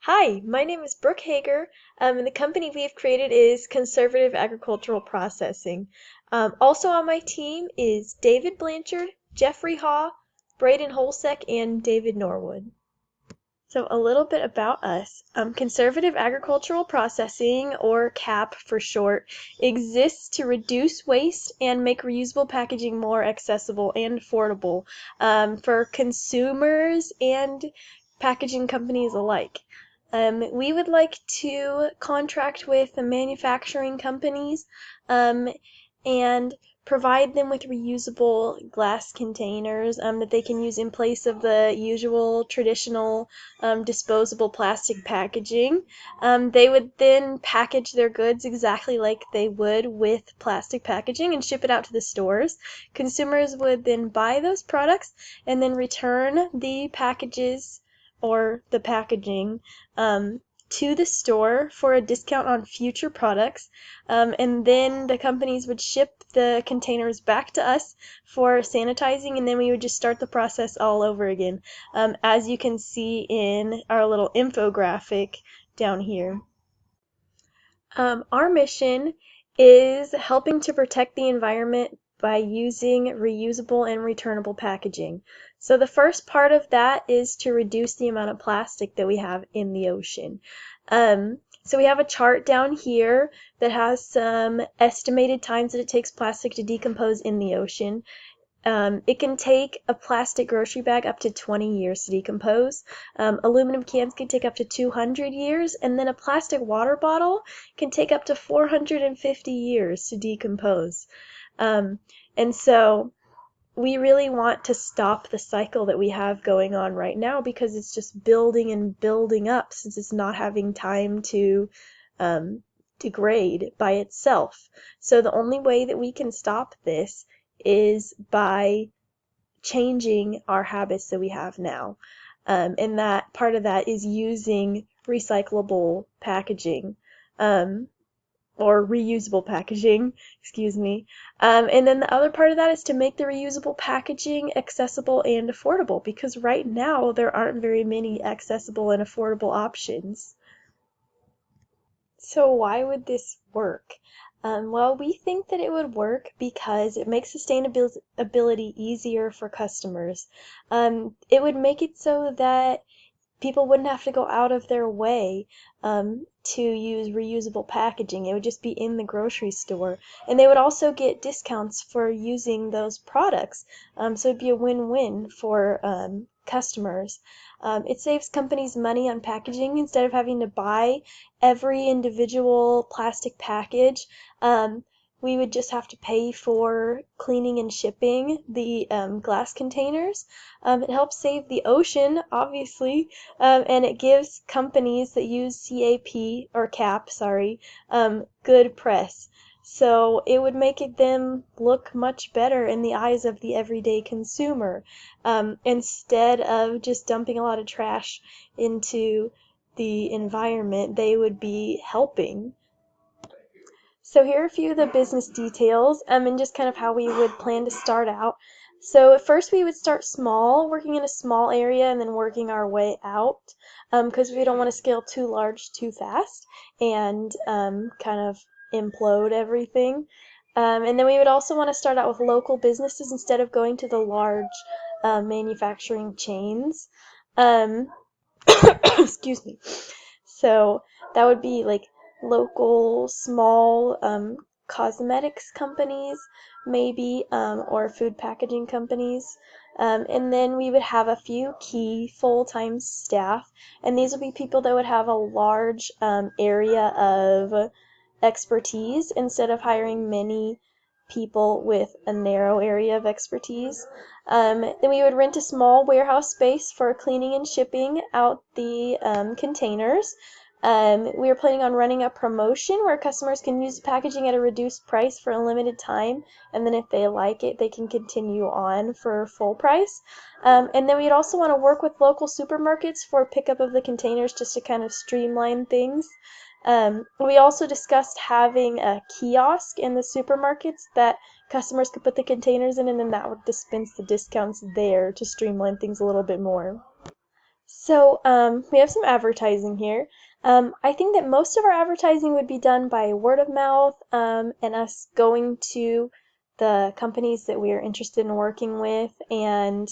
Hi, my name is Brooke Hager, and the company we've created is Conservative Agricultural Processing. Also on my team is David Blanchard, Jeffrey Haw, Braden Holsek, and David Norwood. So a little bit about us. Conservative Agricultural Processing, or CAP for short, exists to reduce waste and make reusable packaging more accessible and affordable for consumers and packaging companies alike. We would like to contract with the manufacturing companies and provide them with reusable glass containers that they can use in place of the usual traditional disposable plastic packaging. They would then package their goods exactly like they would with plastic packaging and ship it out to the stores. Consumers would then buy those products and then return the packages or the packaging to the store for a discount on future products, and then the companies would ship the containers back to us for sanitizing, and then we would just start the process all over again, as you can see in our little infographic down here. Our mission is helping to protect the environment by using reusable and returnable packaging. So the first part of that is to reduce the amount of plastic that we have in the ocean. So we have a chart down here that has some estimated times that it takes plastic to decompose in the ocean. It can take a plastic grocery bag up to 20 years to decompose. Aluminum cans can take up to 200 years, and then a plastic water bottle can take up to 450 years to decompose. And so we really want to stop the cycle that we have going on right now because it's just building and building up since it's not having time to degrade by itself. So the only way that we can stop this is by changing our habits that we have now. And that part of that is using recyclable packaging. Or reusable packaging, excuse me. And then the other part of that is to make the reusable packaging accessible and affordable because right now there aren't very many accessible and affordable options. So why would this work? Well, we think that it would work because it makes sustainability easier for customers. It would make it so that people wouldn't have to go out of their way to use reusable packaging. It would just be in the grocery store. And they would also get discounts for using those products. So it'd be a win-win for customers. It saves companies money on packaging instead of having to buy every individual plastic package. We would just have to pay for cleaning and shipping the glass containers. It helps save the ocean, obviously, and it gives companies that use CAP, or CAP, sorry, good press. So it would make them look much better in the eyes of the everyday consumer, instead of just dumping a lot of trash into the environment. They would be helping. So here are a few of the business details and just kind of how we would plan to start out. So at first we would start small, working in a small area and then working our way out because we don't want to scale too large too fast and kind of implode everything. And then we would also want to start out with local businesses instead of going to the large manufacturing chains. Um, excuse me. So that would be like local small cosmetics companies maybe, or food packaging companies. And then we would have a few key full-time staff, and these would be people that would have a large area of expertise instead of hiring many people with a narrow area of expertise. Then we would rent a small warehouse space for cleaning and shipping out the containers. We are planning on running a promotion where customers can use packaging at a reduced price for a limited time, and then if they like it, they can continue on for full price. And then we'd also want to work with local supermarkets for pickup of the containers just to kind of streamline things. We also discussed having a kiosk in the supermarkets that customers could put the containers in, and then that would dispense the discounts there to streamline things a little bit more. So, we have some advertising here. I think that most of our advertising would be done by word of mouth, and us going to the companies that we are interested in working with and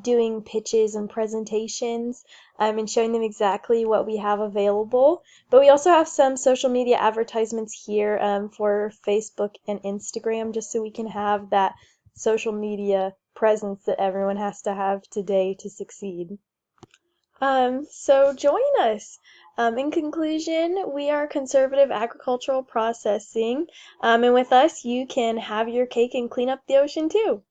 doing pitches and presentations, and showing them exactly what we have available. But we also have some social media advertisements here for Facebook and Instagram, just so we can have that social media presence that everyone has to have today to succeed. So join us. In conclusion, we are Conservative Agricultural Processing, and with us, you can have your cake and clean up the ocean too.